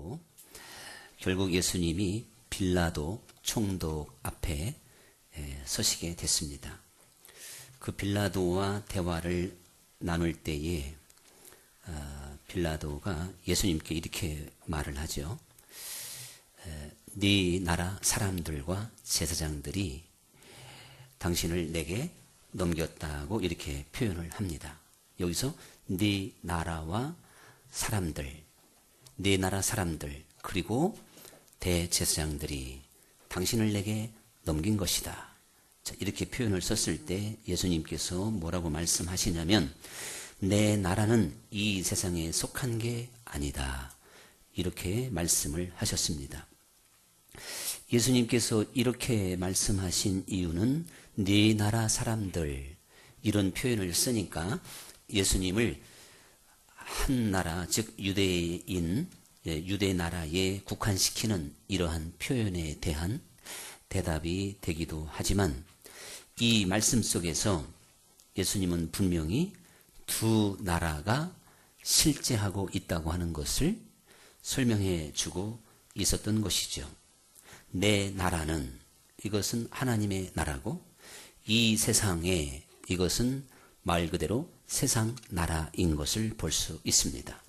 하고 결국 예수님이 빌라도 총독 앞에 서시게 됐습니다. 그 빌라도와 대화를 나눌 때에 빌라도가 예수님께 이렇게 말을 하죠. 네 나라 사람들과 제사장들이 당신을 내게 넘겼다고 이렇게 표현을 합니다. 여기서 네 나라와 사람들, 네 나라 사람들 그리고 대제사장들이 당신을 내게 넘긴 것이다. 자, 이렇게 표현을 썼을 때 예수님께서 뭐라고 말씀하시냐면 내 나라는 이 세상에 속한 게 아니다. 이렇게 말씀을 하셨습니다. 예수님께서 이렇게 말씀하신 이유는 네 나라 사람들 이런 표현을 쓰니까 예수님을 한 나라 즉 유대인 유대 나라에 국한시키는 이러한 표현에 대한 대답이 되기도 하지만 이 말씀 속에서 예수님은 분명히 두 나라가 실제하고 있다고 하는 것을 설명해 주고 있었던 것이죠. 내 나라는 이것은 하나님의 나라고 이 세상에 이것은 말 그대로 세상 나라인 것을 볼 수 있습니다.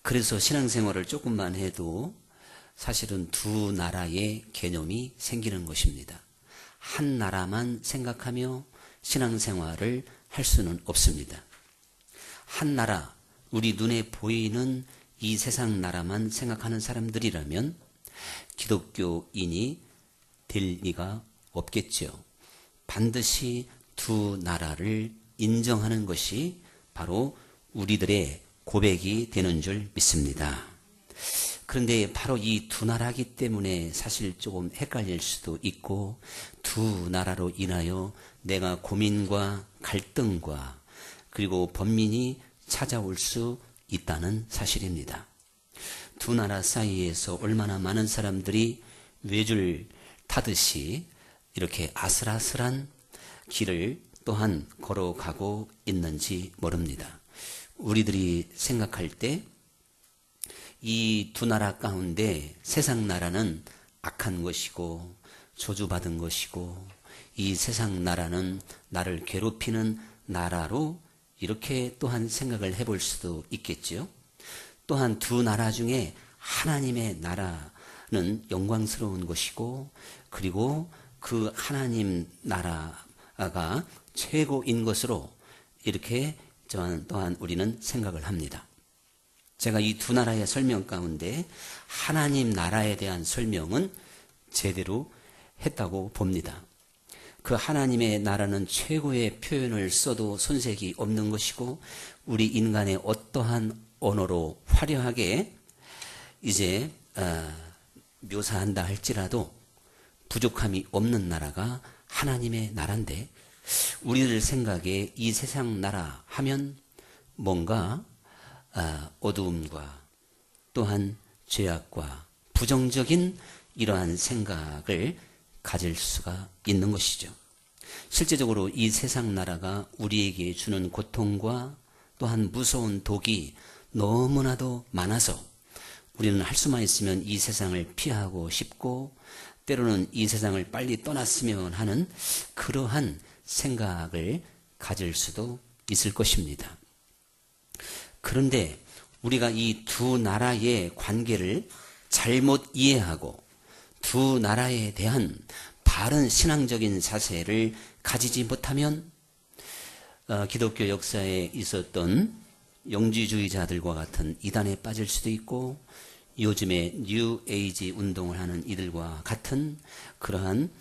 그래서 신앙생활을 조금만 해도 사실은 두 나라의 개념이 생기는 것입니다. 한 나라만 생각하며 신앙생활을 할 수는 없습니다. 한 나라, 우리 눈에 보이는 이 세상 나라만 생각하는 사람들이라면 기독교인이 될 리가 없겠죠. 반드시 두 나라를 인정하는 것이 바로 우리들의 고백이 되는 줄 믿습니다. 그런데 바로 이 두 나라이기 때문에 사실 조금 헷갈릴 수도 있고 두 나라로 인하여 내가 고민과 갈등과 그리고 번민이 찾아올 수 있다는 사실입니다. 두 나라 사이에서 얼마나 많은 사람들이 외줄 타듯이 이렇게 아슬아슬한 길을 또한 걸어가고 있는지 모릅니다. 우리들이 생각할 때 이 두 나라 가운데 세상 나라는 악한 것이고 저주받은 것이고 이 세상 나라는 나를 괴롭히는 나라로 이렇게 또한 생각을 해볼 수도 있겠죠. 또한 두 나라 중에 하나님의 나라는 영광스러운 것이고 그리고 그 하나님 나라가 최고인 것으로 이렇게 또한 우리는 생각을 합니다. 제가 이 두 나라의 설명 가운데 하나님 나라에 대한 설명은 제대로 했다고 봅니다. 그 하나님의 나라는 최고의 표현을 써도 손색이 없는 것이고 우리 인간의 어떠한 언어로 화려하게 이제 묘사한다 할지라도 부족함이 없는 나라가 하나님의 나라인데 우리들 생각에 이 세상 나라 하면 뭔가 어두움과 또한 죄악과 부정적인 이러한 생각을 가질 수가 있는 것이죠. 실제적으로 이 세상 나라가 우리에게 주는 고통과 또한 무서운 독이 너무나도 많아서 우리는 할 수만 있으면 이 세상을 피하고 싶고 때로는 이 세상을 빨리 떠났으면 하는 그러한 생각을 가질 수도 있을 것입니다. 그런데 우리가 이 두 나라의 관계를 잘못 이해하고 두 나라에 대한 바른 신앙적인 자세를 가지지 못하면 기독교 역사에 있었던 영지주의자들과 같은 이단에 빠질 수도 있고 요즘에 뉴 에이지 운동을 하는 이들과 같은 그러한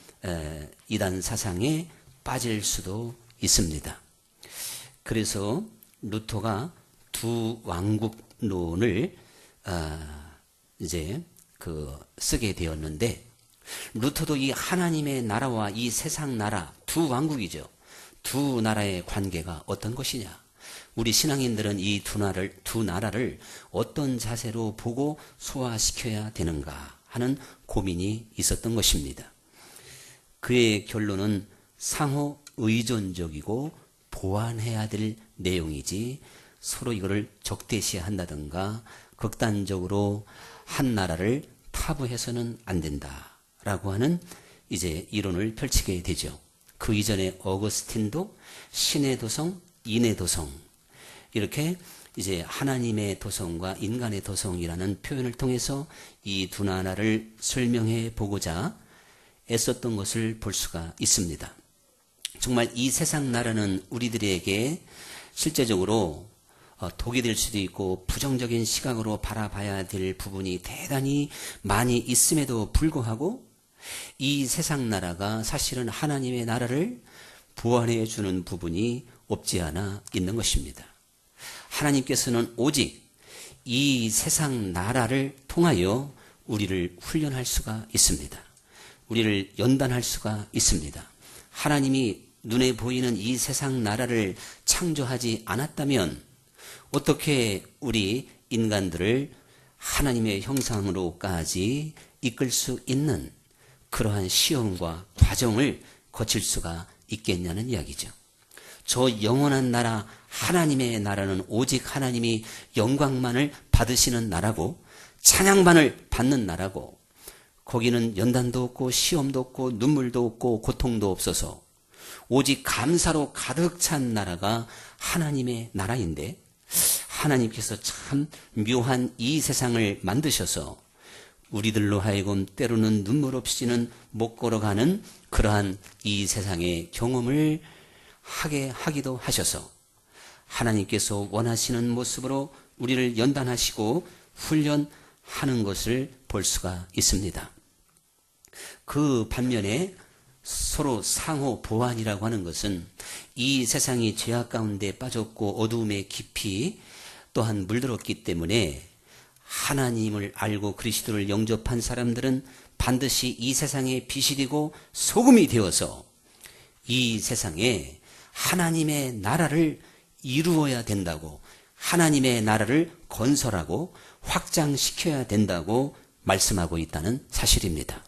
이단 사상에 빠질 수도 있습니다. 그래서 루터가 두 왕국론을 이제 쓰게 되었는데 루터도 이 하나님의 나라와 이 세상 나라 두 왕국이죠. 두 나라의 관계가 어떤 것이냐? 우리 신앙인들은 이 두 나라를 어떤 자세로 보고 소화시켜야 되는가 하는 고민이 있었던 것입니다. 그의 결론은 상호 의존적이고 보완해야 될 내용이지 서로 이거를 적대시한다든가 극단적으로 한 나라를 타부해서는 안 된다라고 하는 이제 이론을 펼치게 되죠. 그 이전에 어거스틴도 신의 도성, 인의 도성 이렇게 이제 하나님의 도성과 인간의 도성이라는 표현을 통해서 이 두 나라를 설명해 보고자 애썼던 것을 볼 수가 있습니다. 정말 이 세상 나라는 우리들에게 실제적으로 독이 될 수도 있고 부정적인 시각으로 바라봐야 될 부분이 대단히 많이 있음에도 불구하고 이 세상 나라가 사실은 하나님의 나라를 보완해 주는 부분이 없지 않아 있는 것입니다. 하나님께서는 오직 이 세상 나라를 통하여 우리를 훈련할 수가 있습니다. 우리를 연단할 수가 있습니다. 하나님이 눈에 보이는 이 세상 나라를 창조하지 않았다면 어떻게 우리 인간들을 하나님의 형상으로까지 이끌 수 있는 그러한 시험과 과정을 거칠 수가 있겠냐는 이야기죠. 저 영원한 나라 하나님의 나라는 오직 하나님이 영광만을 받으시는 나라고 찬양만을 받는 나라고 거기는 연단도 없고 시험도 없고 눈물도 없고 고통도 없어서 오직 감사로 가득 찬 나라가 하나님의 나라인데 하나님께서 참 묘한 이 세상을 만드셔서 우리들로 하여금 때로는 눈물 없이는 못 걸어가는 그러한 이 세상의 경험을 하게 하기도 하셔서 하나님께서 원하시는 모습으로 우리를 연단하시고 훈련하는 것을 볼 수가 있습니다. 그 반면에 서로 상호 보완이라고 하는 것은 이 세상이 죄악 가운데 빠졌고 어두움에 깊이 또한 물들었기 때문에 하나님을 알고 그리스도를 영접한 사람들은 반드시 이 세상의 빛이 되고 소금이 되어서 이 세상에 하나님의 나라를 이루어야 된다고 하나님의 나라를 건설하고 확장시켜야 된다고 말씀하고 있다는 사실입니다.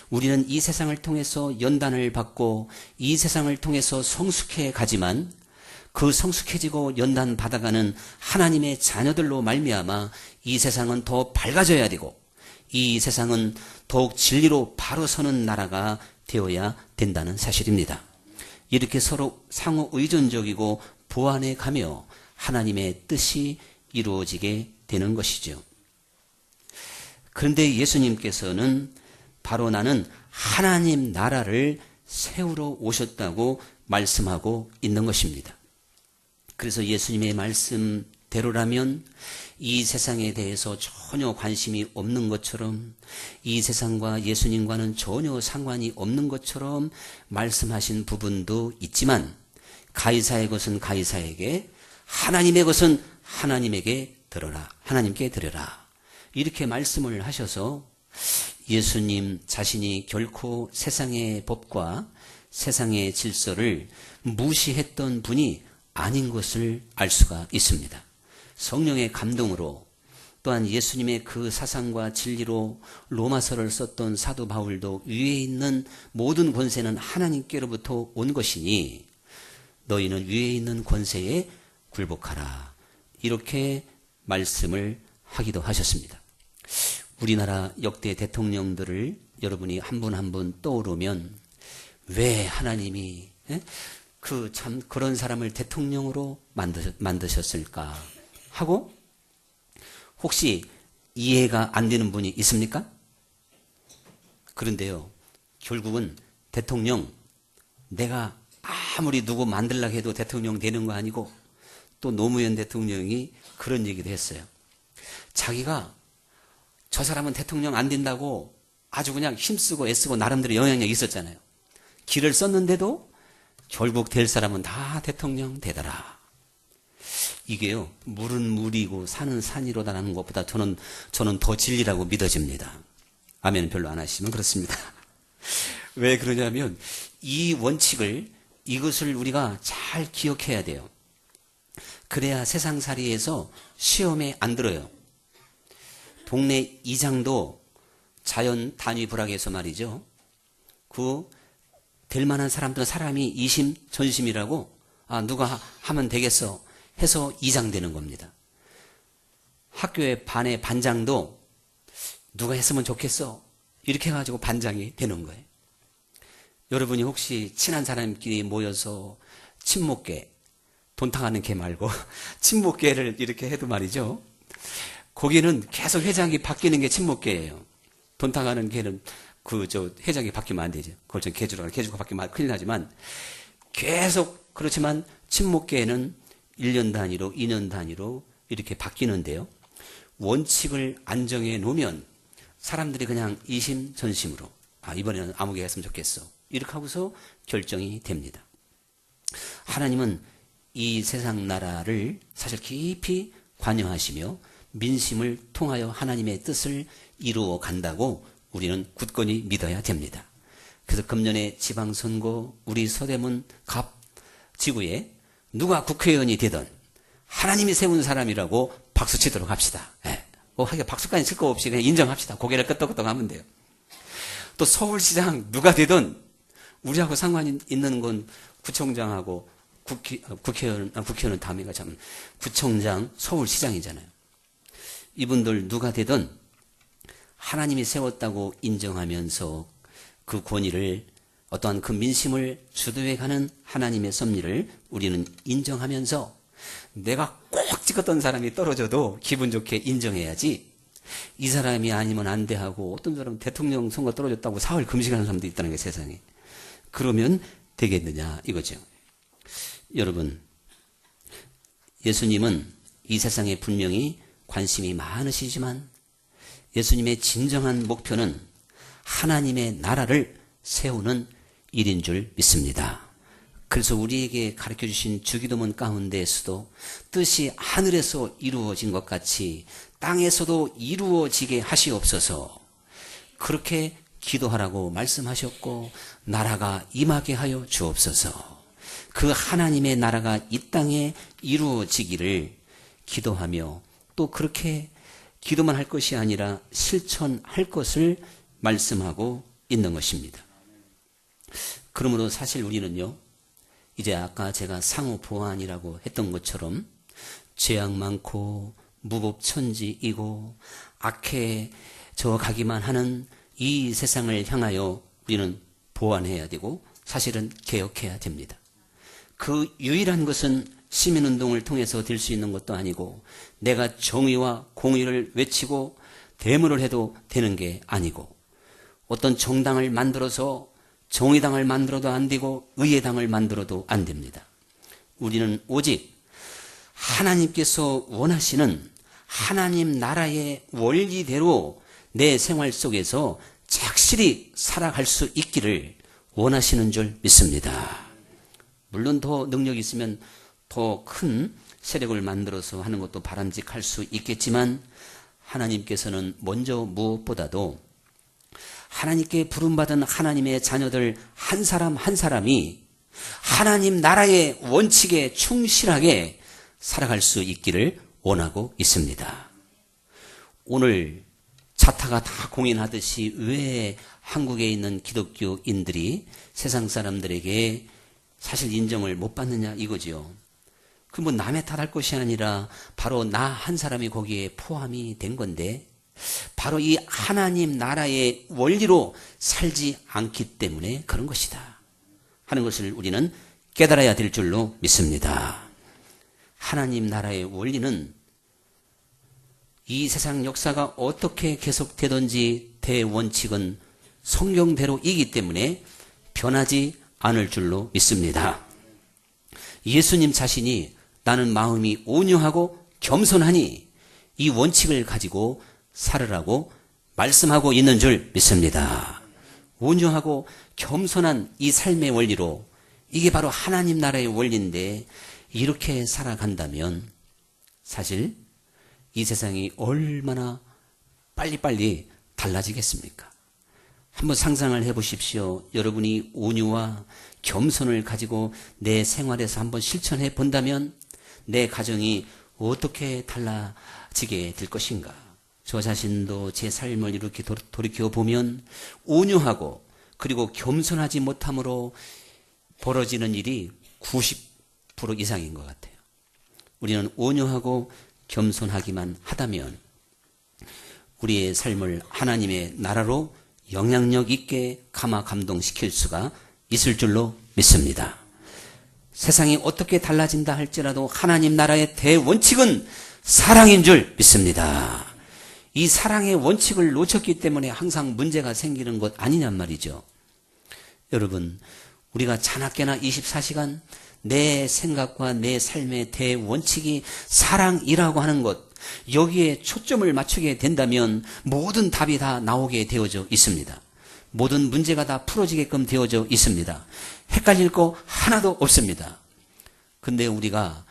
우리는 이 세상을 통해서 연단을 받고 이 세상을 통해서 성숙해 가지만 그 성숙해지고 연단 받아가는 하나님의 자녀들로 말미암아 이 세상은 더 밝아져야 되고 이 세상은 더욱 진리로 바로 서는 나라가 되어야 된다는 사실입니다. 이렇게 서로 상호 의존적이고 보완해 가며 하나님의 뜻이 이루어지게 되는 것이죠. 그런데 예수님께서는 바로 나는 하나님 나라를 세우러 오셨다고 말씀하고 있는 것입니다. 그래서 예수님의 말씀대로라면 이 세상에 대해서 전혀 관심이 없는 것처럼 이 세상과 예수님과는 전혀 상관이 없는 것처럼 말씀하신 부분도 있지만 가이사의 것은 가이사에게 하나님의 것은 하나님에게 드려라. 하나님께 드려라. 이렇게 말씀을 하셔서 예수님 자신이 결코 세상의 법과 세상의 질서를 무시했던 분이 아닌 것을 알 수가 있습니다. 성령의 감동으로 또한 예수님의 그 사상과 진리로 로마서를 썼던 사도 바울도 위에 있는 모든 권세는 하나님께로부터 온 것이니 너희는 위에 있는 권세에 굴복하라. 이렇게 말씀을 하기도 하셨습니다. 우리나라 역대 대통령들을 여러분이 한 분 한 분 떠오르면 왜 하나님이 참 그런 사람을 대통령으로 만드셨을까 하고 혹시 이해가 안 되는 분이 있습니까? 그런데요, 결국은 대통령 내가 아무리 누구 만들려고 해도 대통령 되는 거 아니고 또 노무현 대통령이 그런 얘기도 했어요. 자기가 저 사람은 대통령 안 된다고 아주 그냥 힘쓰고 애쓰고 나름대로 영향력이 있었잖아요. 길을 썼는데도 결국 될 사람은 다 대통령 되더라. 이게요, 물은 물이고 산은 산이로다라는 것보다 저는 더 진리라고 믿어집니다. 아멘 별로 안 하시면 그렇습니다. 왜 그러냐면 이 원칙을 이것을 우리가 잘 기억해야 돼요. 그래야 세상살이에서 시험에 안 들어요. 동네 이장도 자연 단위 불학에서 말이죠. 될 만한 사람들은 사람이 이심 전심이라고 누가 하면 되겠어 해서 이장 되는 겁니다. 학교의 반의 반장도 누가 했으면 좋겠어. 이렇게 해가지고 반장이 되는 거예요. 여러분이 혹시 친한 사람끼리 모여서 친목계, 돈탕하는 개 말고 친목계를 이렇게 해도 말이죠. 거기는 계속 회장이 바뀌는 게 친목계예요. 돈탕하는 개는 회장이 바뀌면 안 되죠. 그걸 좀 개주가 바뀌면 큰일 나지만 계속 그렇지만 친목계에는 1년 단위로 2년 단위로 이렇게 바뀌는데요. 원칙을 안정해 놓으면 사람들이 그냥 이심전심으로 이번에는 아무개 했으면 좋겠어. 이렇게 하고서 결정이 됩니다. 하나님은 이 세상 나라를 사실 깊이 관여하시며 민심을 통하여 하나님의 뜻을 이루어 간다고 우리는 굳건히 믿어야 됩니다. 그래서 금년에 지방선거 우리 서대문 갑 지구에 누가 국회의원이 되든 하나님이 세운 사람이라고 박수치도록 합시다. 하기가 박수까지 칠 거 없이 그냥 인정합시다. 고개를 끄덕끄덕 하면 돼요. 또 서울시장 누가 되든 우리하고 상관이 있는 건 구청장하고 국회의원은 다음인가 참 구청장 서울시장이잖아요. 이분들 누가 되든 하나님이 세웠다고 인정하면서 그 권위를 어떠한 그 민심을 주도해가는 하나님의 섭리를 우리는 인정하면서 내가 꼭 찍었던 사람이 떨어져도 기분 좋게 인정해야지 이 사람이 아니면 안 돼 하고 어떤 사람은 대통령 선거 떨어졌다고 사흘 금식하는 사람도 있다는 게 세상에. 그러면 되겠느냐 이거죠. 여러분, 예수님은 이 세상에 분명히 관심이 많으시지만 예수님의 진정한 목표는 하나님의 나라를 세우는 일인 줄 믿습니다. 그래서 우리에게 가르쳐 주신 주기도문 가운데에서도 뜻이 하늘에서 이루어진 것 같이 땅에서도 이루어지게 하시옵소서. 그렇게 기도하라고 말씀하셨고 나라가 임하게 하여 주옵소서. 그 하나님의 나라가 이 땅에 이루어지기를 기도하며 또 그렇게 기도만 할 것이 아니라 실천할 것을 말씀하고 있는 것입니다. 그러므로 사실 우리는요, 이제 아까 제가 상호 보안이라고 했던 것처럼 죄악 많고 무법천지이고 악해 저 가기만 하는 이 세상을 향하여 우리는 보완해야 되고 사실은 개혁해야 됩니다. 그 유일한 것은 시민운동을 통해서 될 수 있는 것도 아니고 내가 정의와 공의를 외치고 대문을 해도 되는 게 아니고 어떤 정당을 만들어서 정의당을 만들어도 안 되고 의회당을 만들어도 안 됩니다. 우리는 오직 하나님께서 원하시는 하나님 나라의 원리대로 내 생활 속에서 착실히 살아갈 수 있기를 원하시는 줄 믿습니다. 물론 더 능력이 있으면 더 큰 세력을 만들어서 하는 것도 바람직할 수 있겠지만 하나님께서는 먼저 무엇보다도 하나님께 부름받은 하나님의 자녀들 한 사람 한 사람이 하나님 나라의 원칙에 충실하게 살아갈 수 있기를 원하고 있습니다. 오늘 자타가 다 공인하듯이 왜 한국에 있는 기독교인들이 세상 사람들에게 사실 인정을 못 받느냐 이거지요. 그 뭐 남의 탓할 것이 아니라 바로 나 한 사람이 거기에 포함이 된 건데 바로 이 하나님 나라의 원리로 살지 않기 때문에 그런 것이다 하는 것을 우리는 깨달아야 될 줄로 믿습니다. 하나님 나라의 원리는 이 세상 역사가 어떻게 계속되든지 대원칙은 성경대로이기 때문에 변하지 않을 줄로 믿습니다. 예수님 자신이 나는 마음이 온유하고 겸손하니 이 원칙을 가지고 살으라고 말씀하고 있는 줄 믿습니다. 온유하고 겸손한 이 삶의 원리로 이게 바로 하나님 나라의 원리인데 이렇게 살아간다면 사실 이 세상이 얼마나 빨리빨리 달라지겠습니까? 한번 상상을 해보십시오. 여러분이 온유와 겸손을 가지고 내 생활에서 한번 실천해 본다면 내 가정이 어떻게 달라지게 될 것인가? 저 자신도 제 삶을 이렇게 돌이켜 보면 온유하고 그리고 겸손하지 못함으로 벌어지는 일이 90% 이상인 것 같아요. 우리는 온유하고 겸손하기만 하다면 우리의 삶을 하나님의 나라로 영향력 있게 감화 감동시킬 수가 있을 줄로 믿습니다. 세상이 어떻게 달라진다 할지라도 하나님 나라의 대원칙은 사랑인 줄 믿습니다. 이 사랑의 원칙을 놓쳤기 때문에 항상 문제가 생기는 것 아니냔 말이죠. 여러분, 우리가 자나깨나 24시간 내 생각과 내 삶의 대원칙이 사랑이라고 하는 것, 여기에 초점을 맞추게 된다면 모든 답이 다 나오게 되어져 있습니다. 모든 문제가 다 풀어지게끔 되어져 있습니다. 헷갈릴 거 하나도 없습니다. 근데 우리가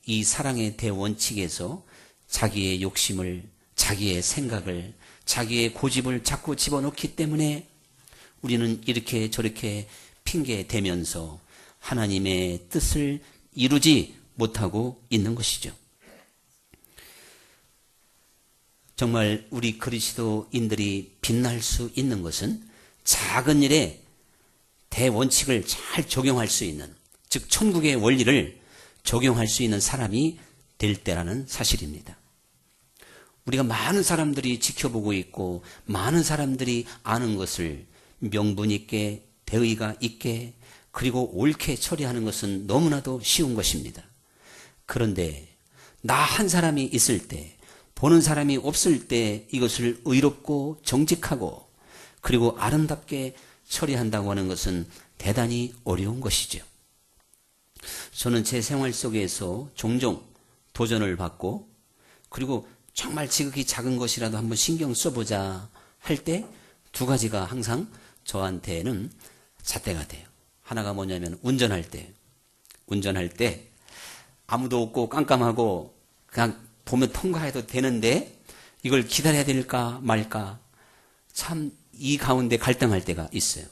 이 사랑의 대원칙에서 자기의 욕심을, 자기의 생각을, 자기의 고집을 자꾸 집어넣기 때문에 우리는 이렇게 저렇게 핑계 대면서 하나님의 뜻을 이루지 못하고 있는 것이죠. 정말 우리 그리스도인들이 빛날 수 있는 것은 작은 일에 대원칙을 잘 적용할 수 있는, 즉 천국의 원리를 적용할 수 있는 사람이 될 때라는 사실입니다. 우리가 많은 사람들이 지켜보고 있고 많은 사람들이 아는 것을 명분 있게, 대의가 있게, 그리고 옳게 처리하는 것은 너무나도 쉬운 것입니다. 그런데 나 한 사람이 있을 때, 보는 사람이 없을 때 이것을 의롭고 정직하고 그리고 아름답게 처리한다고 하는 것은 대단히 어려운 것이죠. 저는 제 생활 속에서 종종 도전을 받고, 그리고 정말 지극히 작은 것이라도 한번 신경 써보자 할 때 두 가지가 항상 저한테는 잣대가 돼요. 하나가 뭐냐면 운전할 때 아무도 없고 깜깜하고 그냥 보면 통과해도 되는데 이걸 기다려야 될까 말까, 참 이 가운데 갈등할 때가 있어요.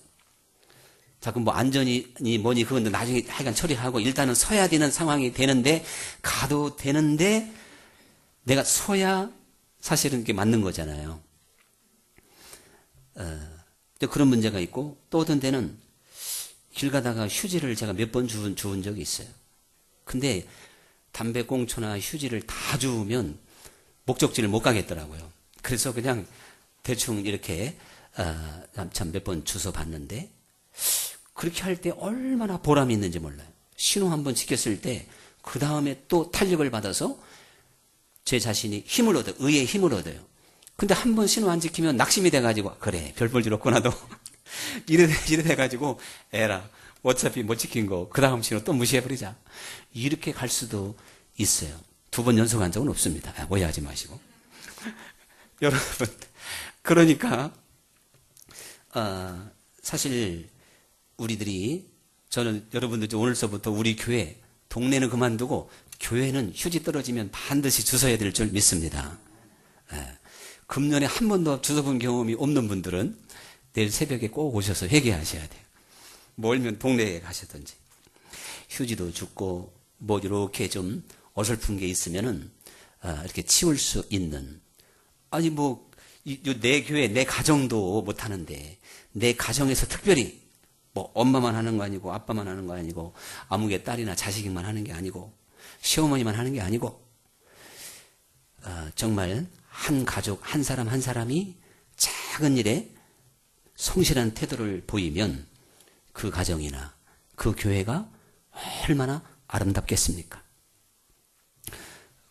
자꾸 뭐 안전이 뭐니 그건 나중에 하여간 처리하고 일단은 서야 되는 상황이 되는데, 가도 되는데 내가 서야 사실은 그게 맞는 거잖아요. 그런 문제가 있고, 또 어떤 데는 길 가다가 휴지를 제가 몇 번 주운 적이 있어요. 근데 담배꽁초나 휴지를 다 주우면 목적지를 못 가겠더라고요. 그래서 그냥 대충 이렇게 참 몇 번 주워 봤는데, 그렇게 할 때 얼마나 보람이 있는지 몰라요. 신호 한번 지켰을 때 그 다음에 또 탄력을 받아서 제 자신이 힘을 얻어요. 의의 힘을 얻어요. 근데 한 번 신호 안 지키면 낙심이 돼가지고, 그래 별 볼 일 없구나 너 이래 돼가지고 에라 어차피 못 지킨 거 그 다음 신호 또 무시해버리자, 이렇게 갈 수도 있어요. 두 번 연속한 적은 없습니다. 오해하지 마시고. 여러분, 그러니까 사실 우리들이, 저는 여러분들 오늘서부터 우리 교회, 동네는 그만두고 교회는 휴지 떨어지면 반드시 주워야 될 줄 믿습니다. 금년에 한 번도 주워본 경험이 없는 분들은 내일 새벽에 꼭 오셔서 회개하셔야 돼요. 멀면 동네에 가시든지. 휴지도 줍고 뭐 이렇게 좀 어설픈 게 있으면은 이렇게 치울 수 있는, 아니 뭐 내 교회 내 가정도 못 하는데 내 가정에서 특별히 뭐 엄마만 하는 거 아니고 아빠만 하는 거 아니고 아무개 딸이나 자식만 하는 게 아니고 시어머니만 하는 게 아니고 정말 한 가족 한 사람 한 사람이 작은 일에 성실한 태도를 보이면 그 가정이나 그 교회가 얼마나 아름답겠습니까?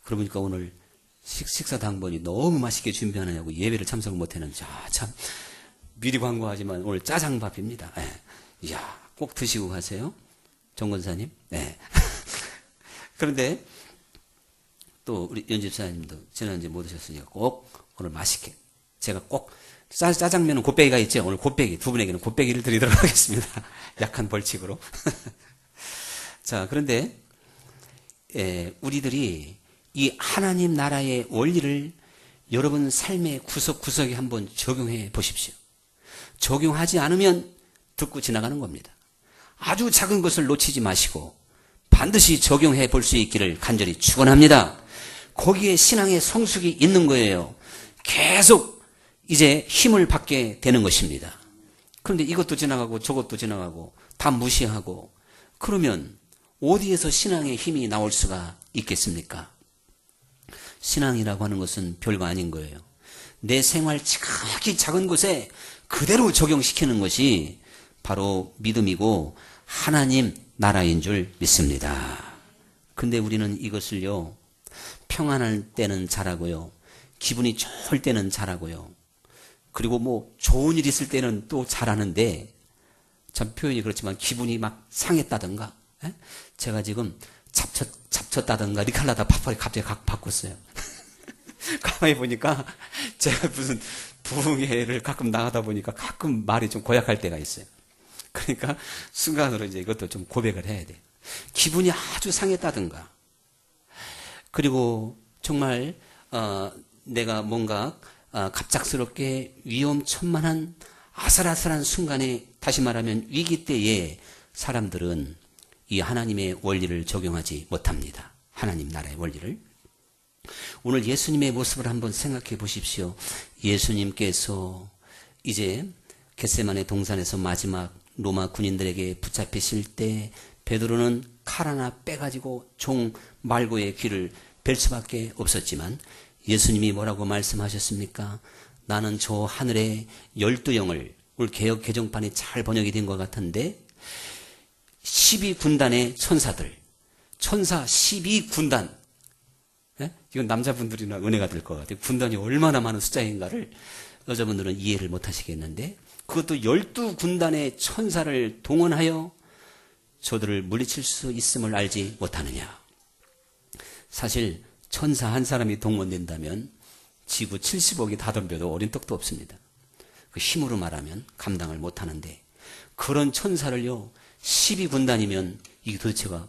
그러니까 오늘 식사 당번이 너무 맛있게 준비하느냐고 예배를 참석을 못했는데, 참 미리 광고하지만 오늘 짜장밥입니다. 이야, 꼭 드시고 가세요, 정 권사님. 그런데 또 우리 연집사님도 지난주에 못 드셨으니까 꼭 오늘 맛있게, 제가 꼭 짜장면은 곱빼기가 있죠. 오늘 곱빼기, 두 분에게는 곱빼기를 드리도록 하겠습니다. 약한 벌칙으로. 자, 그런데 우리들이 이 하나님 나라의 원리를 여러분 삶의 구석구석에 한번 적용해 보십시오. 적용하지 않으면 듣고 지나가는 겁니다. 아주 작은 것을 놓치지 마시고 반드시 적용해 볼 수 있기를 간절히 축원합니다. 거기에 신앙의 성숙이 있는 거예요. 계속 이제 힘을 받게 되는 것입니다. 그런데 이것도 지나가고 저것도 지나가고 다 무시하고 그러면 어디에서 신앙의 힘이 나올 수가 있겠습니까? 신앙이라고 하는 것은 별거 아닌 거예요. 내 생활 지극히 작은 곳에 그대로 적용시키는 것이 바로 믿음이고 하나님 나라인 줄 믿습니다. 근데 우리는 이것을요, 평안할 때는 잘하고요, 기분이 좋을 때는 잘하고요, 그리고 뭐 좋은 일 있을 때는 또 잘하는데, 참 표현이 그렇지만 기분이 막 상했다든가, 제가 지금 잡쳤다든가 이렇게 하려다 갑자기 각 바꿨어요. 가만히 보니까 제가 무슨 부흥회를 가끔 나가다 보니까 가끔 말이 좀 고약할 때가 있어요. 그러니까 순간으로 이제 이것도 좀 고백을 해야 돼요. 기분이 아주 상했다든가, 그리고 정말 내가 뭔가 갑작스럽게 위험천만한 아슬아슬한 순간에, 다시 말하면 위기 때에 사람들은 이 하나님의 원리를 적용하지 못합니다. 하나님 나라의 원리를. 오늘 예수님의 모습을 한번 생각해 보십시오. 예수님께서 이제 겟세마네 동산에서 마지막 로마 군인들에게 붙잡히실 때 베드로는 칼 하나 빼가지고 종 말고의 귀를 벨 수밖에 없었지만 예수님이 뭐라고 말씀하셨습니까? 나는 저 하늘의 12영을, 오늘 개역 개정판이 잘 번역이 된 것 같은데 12군단의 천사들, 천사 12군단, 이건 남자분들이나 은혜가 될 것 같아요. 군단이 얼마나 많은 숫자인가를 여자분들은 이해를 못 하시겠는데, 그것도 12군단의 천사를 동원하여 저들을 물리칠 수 있음을 알지 못하느냐. 사실 천사 한 사람이 동원된다면 지구 70억이 다 덤벼도 어린 떡도 없습니다. 그 힘으로 말하면 감당을 못하는데, 그런 천사를요 12군단이면 이게 도대체가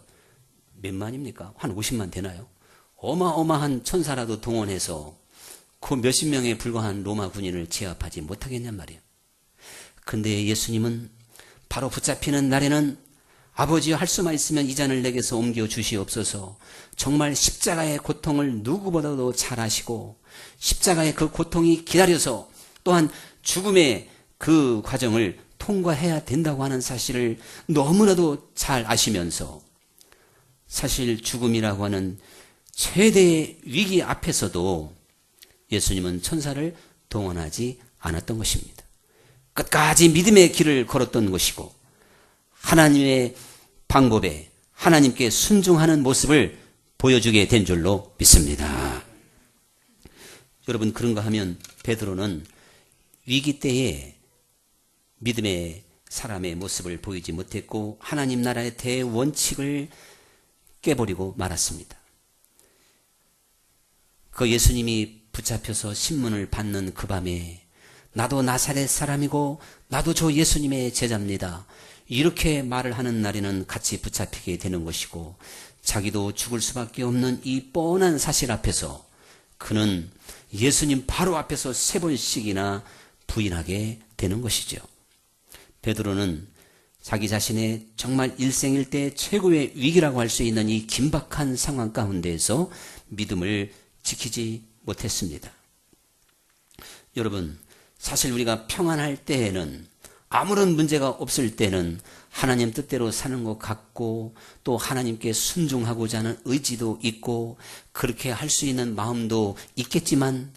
몇 만입니까? 한 50만 되나요? 어마어마한 천사라도 동원해서 그 몇십 명에 불과한 로마 군인을 제압하지 못하겠냔 말이에요. 근데 예수님은 바로 붙잡히는 날에는 아버지여, 할 수만 있으면 이 잔을 내게서 옮겨 주시옵소서. 정말 십자가의 고통을 누구보다도 잘 아시고 십자가의 그 고통이 기다려서 또한 죽음의 그 과정을 통과해야 된다고 하는 사실을 너무나도 잘 아시면서, 사실 죽음이라고 하는 최대의 위기 앞에서도 예수님은 천사를 동원하지 않았던 것입니다. 끝까지 믿음의 길을 걸었던 것이고 하나님의 방법에 하나님께 순종하는 모습을 보여주게 된 줄로 믿습니다. 여러분, 그런가 하면 베드로는 위기 때에 믿음의 사람의 모습을 보이지 못했고 하나님 나라의 대원칙을 깨버리고 말았습니다. 그 예수님이 붙잡혀서 신문을 받는 그 밤에 나도 나사렛 사람이고 나도 저 예수님의 제자입니다, 이렇게 말을 하는 날에는 같이 붙잡히게 되는 것이고, 자기도 죽을 수밖에 없는 이 뻔한 사실 앞에서 그는 예수님 바로 앞에서 3번씩이나 부인하게 되는 것이죠. 베드로는 자기 자신의 정말 일생일대 최고의 위기라고 할 수 있는 이 긴박한 상황 가운데에서 믿음을 지키지 못했습니다. 여러분, 사실 우리가 평안할 때에는, 아무런 문제가 없을 때는 하나님 뜻대로 사는 것 같고 또 하나님께 순종하고자 하는 의지도 있고 그렇게 할 수 있는 마음도 있겠지만,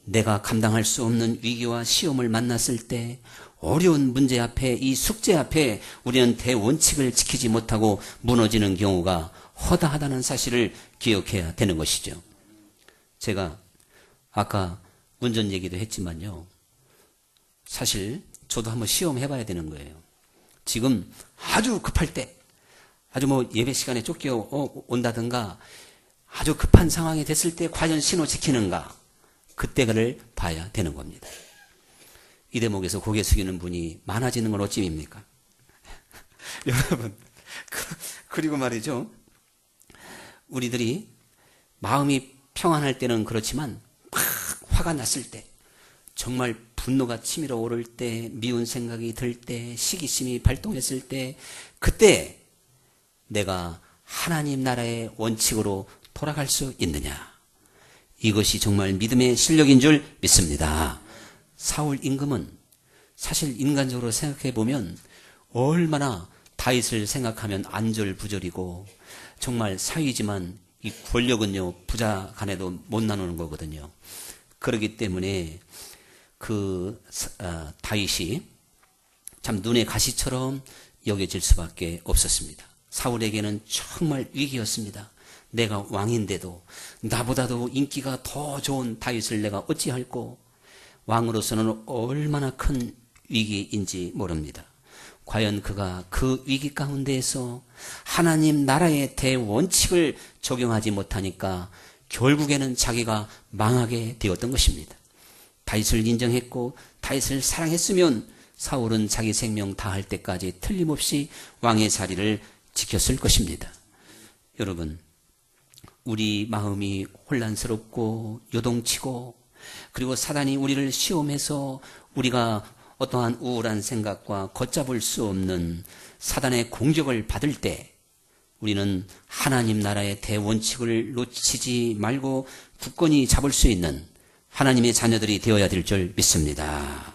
내가 감당할 수 없는 위기와 시험을 만났을 때, 어려운 문제 앞에, 이 숙제 앞에 우리는 대원칙을 지키지 못하고 무너지는 경우가 허다하다는 사실을 기억해야 되는 것이죠. 제가 아까 운전 얘기도 했지만요, 사실 저도 한번 시험해봐야 되는 거예요. 지금 아주 급할 때, 아주 뭐 예배 시간에 쫓겨 온다든가 아주 급한 상황이 됐을 때 과연 신호 지키는가, 그때를 봐야 되는 겁니다. 이 대목에서 고개 숙이는 분이 많아지는 건 어찌입니까? 여러분, 그리고 말이죠, 우리들이 마음이 평안할 때는 그렇지만 막 화가 났을 때, 정말 분노가 치밀어 오를 때, 미운 생각이 들 때, 시기심이 발동했을 때, 그때 내가 하나님 나라의 원칙으로 돌아갈 수 있느냐, 이것이 정말 믿음의 실력인 줄 믿습니다. 사울 임금은 사실 인간적으로 생각해 보면 얼마나 다윗을 생각하면 안절부절이고 정말 사위지만 이 권력은요, 부자 간에도 못 나누는 거거든요. 그렇기 때문에 다윗이 참 눈의 가시처럼 여겨질 수밖에 없었습니다. 사울에게는 정말 위기였습니다. 내가 왕인데도 나보다도 인기가 더 좋은 다윗을 내가 어찌할꼬. 왕으로서는 얼마나 큰 위기인지 모릅니다. 과연 그가 그 위기 가운데에서 하나님 나라의 대원칙을 적용하지 못하니까 결국에는 자기가 망하게 되었던 것입니다. 다윗을 인정했고 다윗을 사랑했으면 사울은 자기 생명 다할 때까지 틀림없이 왕의 자리를 지켰을 것입니다. 여러분, 우리 마음이 혼란스럽고 요동치고 그리고 사단이 우리를 시험해서 우리가 어떠한 우울한 생각과 걷잡을 수 없는 사단의 공격을 받을 때 우리는 하나님 나라의 대원칙을 놓치지 말고 굳건히 잡을 수 있는 하나님의 자녀들이 되어야 될 줄 믿습니다.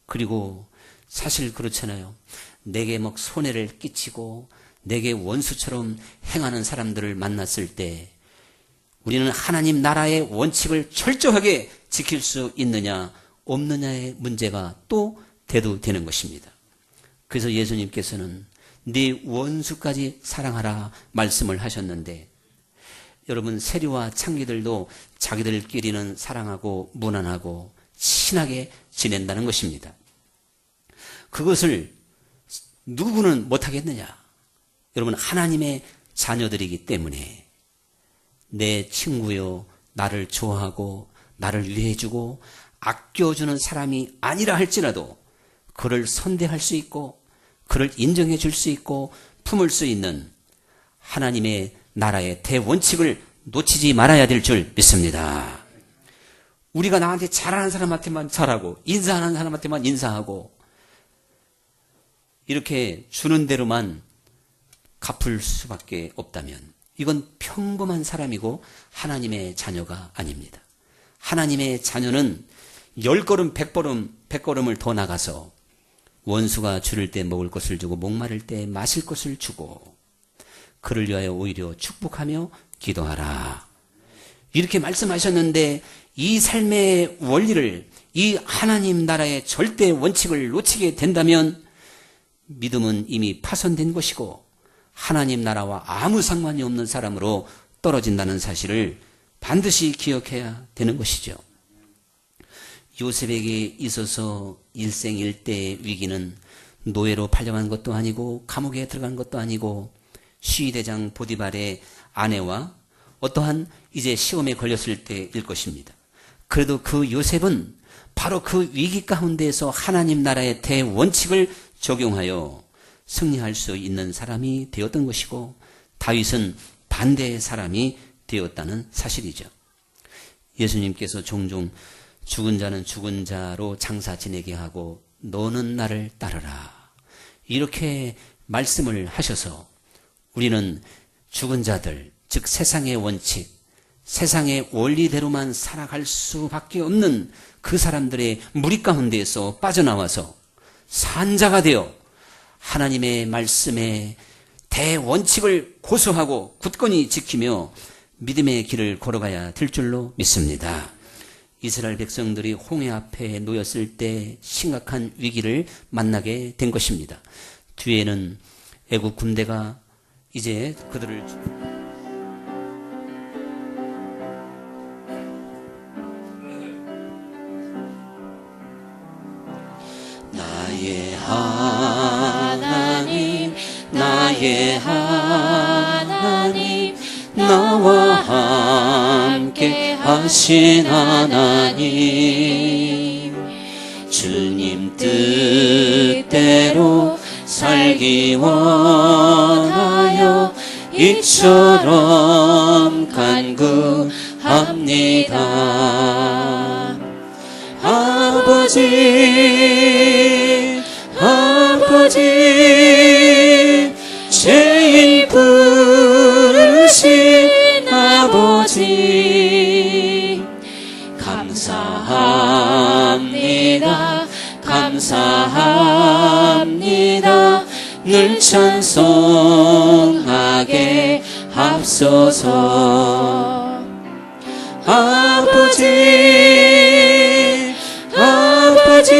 그리고 사실 그렇잖아요. 내게 막 손해를 끼치고 내게 원수처럼 행하는 사람들을 만났을 때 우리는 하나님 나라의 원칙을 철저하게 지킬 수 있느냐 없느냐의 문제가 또 대두되는 것입니다. 그래서 예수님께서는 네 원수까지 사랑하라 말씀을 하셨는데 여러분, 세리와 창기들도 자기들끼리는 사랑하고 무난하고 친하게 지낸다는 것입니다. 그것을 누구는 못하겠느냐? 여러분, 하나님의 자녀들이기 때문에 내 친구요, 나를 좋아하고 나를 위해주고 아껴주는 사람이 아니라 할지라도 그를 선대할 수 있고 그를 인정해 줄 수 있고 품을 수 있는 하나님의 나라의 대원칙을 놓치지 말아야 될 줄 믿습니다. 우리가 나한테 잘하는 사람한테만 잘하고 인사하는 사람한테만 인사하고 이렇게 주는 대로만 갚을 수밖에 없다면 이건 평범한 사람이고 하나님의 자녀가 아닙니다. 하나님의 자녀는 10걸음 100걸음을 더 나가서 원수가 줄일 때 먹을 것을 주고 목마를 때 마실 것을 주고 그를 위하여 오히려 축복하며 기도하라. 이렇게 말씀하셨는데 이 삶의 원리를, 이 하나님 나라의 절대 원칙을 놓치게 된다면 믿음은 이미 파손된 것이고 하나님 나라와 아무 상관이 없는 사람으로 떨어진다는 사실을 반드시 기억해야 되는 것이죠. 요셉에게 있어서 일생일대의 위기는 노예로 팔려간 것도 아니고 감옥에 들어간 것도 아니고 시위대장 보디발의 아내와 어떠한 이제 시험에 걸렸을 때일 것입니다. 그래도 그 요셉은 바로 그 위기 가운데에서 하나님 나라의 대원칙을 적용하여 승리할 수 있는 사람이 되었던 것이고 다윗은 반대의 사람이 되었다는 사실이죠. 예수님께서 종종 죽은 자는 죽은 자로 장사 지내게 하고 너는 나를 따르라 이렇게 말씀을 하셔서 우리는 죽은 자들, 즉 세상의 원칙, 세상의 원리대로만 살아갈 수밖에 없는 그 사람들의 무리 가운데에서 빠져나와서 산자가 되어 하나님의 말씀의 대원칙을 고수하고 굳건히 지키며 믿음의 길을 걸어가야 될 줄로 믿습니다. 이스라엘 백성들이 홍해 앞에 놓였을 때 심각한 위기를 만나게 된 것입니다. 뒤에는 애국 군대가 이제 그들을 나의 하나님, 나의 하나님, 나와 함께 하신 하나님, 주님 뜻대로 살기 원하여 이처럼 간구합니다. 아버지, 아버지, 죄인 부르신 아버지, 감사합니다, 감사합니다. 늘 찬송하게 합시다. 주옵소서. 아버지, 아버지,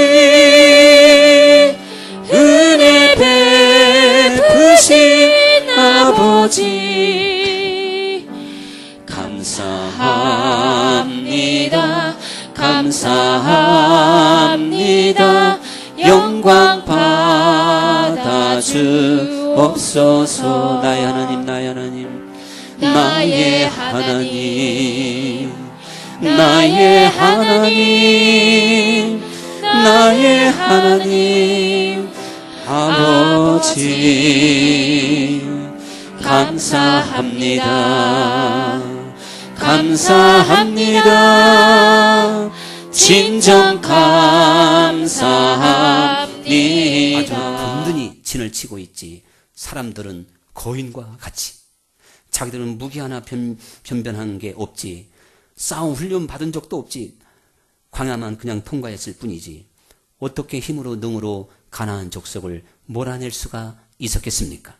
은혜 베푸신 아버지, 감사합니다, 감사합니다. 영광 받아 주옵소서. 나의 하나님, 나의 하나님, 나의 하나님, 나의 하나님, 나의 하나님, 아버지, 감사합니다, 감사합니다. 진정 감사합니다. 아주 든든히 진을 치고 있지, 사람들은 거인과 같이 자기들은 무기 하나 변변한 게 없지, 싸움 훈련 받은 적도 없지, 광야만 그냥 통과했을 뿐이지 어떻게 힘으로 능으로 가나안 족속을 몰아낼 수가 있었겠습니까?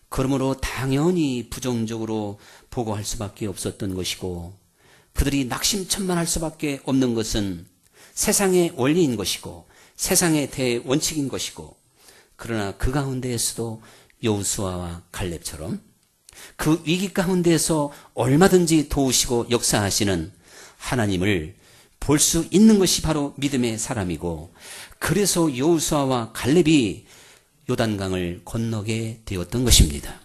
그러므로 당연히 부정적으로 보고할 수밖에 없었던 것이고, 그들이 낙심천만할 수밖에 없는 것은 세상의 원리인 것이고 세상의 대원칙인 것이고, 그러나 그 가운데에서도 여호수아와 갈렙처럼 그 위기 가운데에서 얼마든지 도우시고 역사하시는 하나님을 볼 수 있는 것이 바로 믿음의 사람이고, 그래서 여호수아와 갈렙이 요단강을 건너게 되었던 것입니다.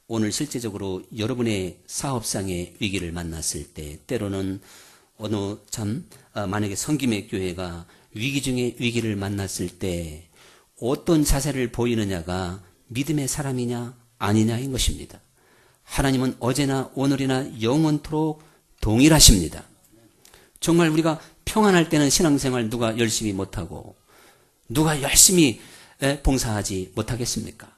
오늘 실제적으로 여러분의 사업상의 위기를 만났을 때, 때로는 만약에 성김의 교회가 위기 중에 위기를 만났을 때 어떤 자세를 보이느냐가 믿음의 사람이냐 아니냐인 것입니다. 하나님은 어제나 오늘이나 영원토록 동일하십니다. 정말 우리가 평안할 때는 신앙생활 누가 열심히 못하고 누가 열심히 봉사하지 못하겠습니까?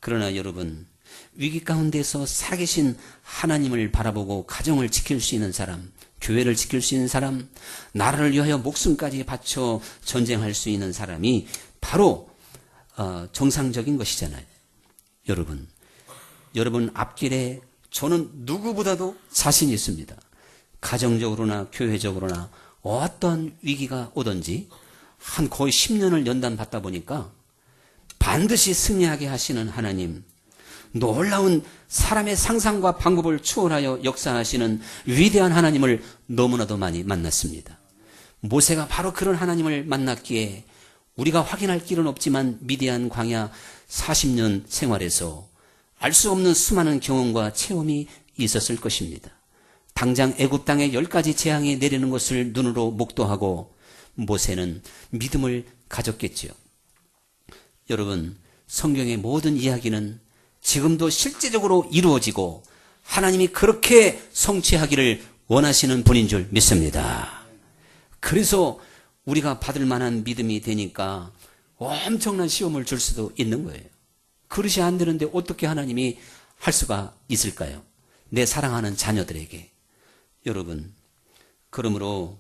그러나 여러분, 위기 가운데서 살아계신 하나님을 바라보고 가정을 지킬 수 있는 사람, 교회를 지킬 수 있는 사람, 나라를 위하여 목숨까지 바쳐 전쟁할 수 있는 사람이 바로 정상적인 것이잖아요. 여러분 앞길에 저는 누구보다도 자신이 있습니다. 가정적으로나 교회적으로나 어떤 위기가 오든지 한 거의 10년을 연단받다 보니까 반드시 승리하게 하시는 하나님, 놀라운 사람의 상상과 방법을 초월하여 역사하시는 위대한 하나님을 너무나도 많이 만났습니다. 모세가 바로 그런 하나님을 만났기에 우리가 확인할 길은 없지만 미디안 광야 40년 생활에서 알 수 없는 수많은 경험과 체험이 있었을 것입니다. 당장 애굽 땅에 10가지 재앙이 내리는 것을 눈으로 목도하고 모세는 믿음을 가졌겠지요. 여러분, 성경의 모든 이야기는 지금도 실제적으로 이루어지고 하나님이 그렇게 성취하기를 원하시는 분인 줄 믿습니다. 그래서 우리가 받을 만한 믿음이 되니까 엄청난 시험을 줄 수도 있는 거예요. 그릇이 안 되는데 어떻게 하나님이 할 수가 있을까요? 내 사랑하는 자녀들에게. 여러분, 그러므로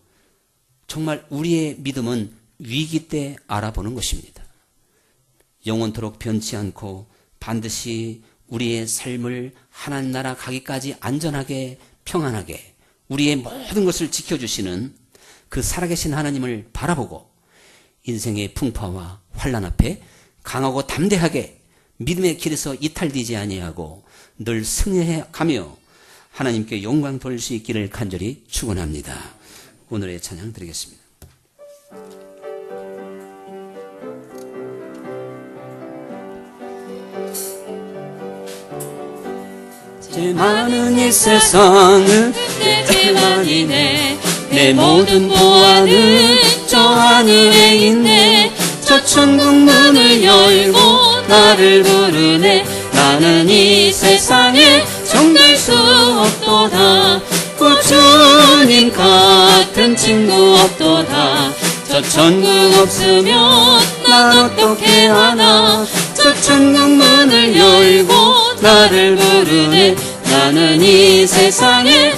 정말 우리의 믿음은 위기 때 알아보는 것입니다. 영원토록 변치 않고 반드시 우리의 삶을 하나님 나라 가기까지 안전하게 평안하게 우리의 모든 것을 지켜주시는 그 살아계신 하나님을 바라보고 인생의 풍파와 환난 앞에 강하고 담대하게 믿음의 길에서 이탈되지 아니하고 늘 승리해 가며 하나님께 영광 돌릴 수 있기를 간절히 축원합니다. 오늘의 찬양 드리겠습니다. 제 많은 이 세상은 내 죄만이네. 내 모든 보안은 저 하늘에 있네. 저 천국 문을 열고 나를 부르네. 나는 이 세상에 정될 수 없도다. 주님 같은 친구 없도다. 저 천국 없으면 난 어떻게 하나. 저 천국 문을 열고 나를 부르네. 나는 이 세상에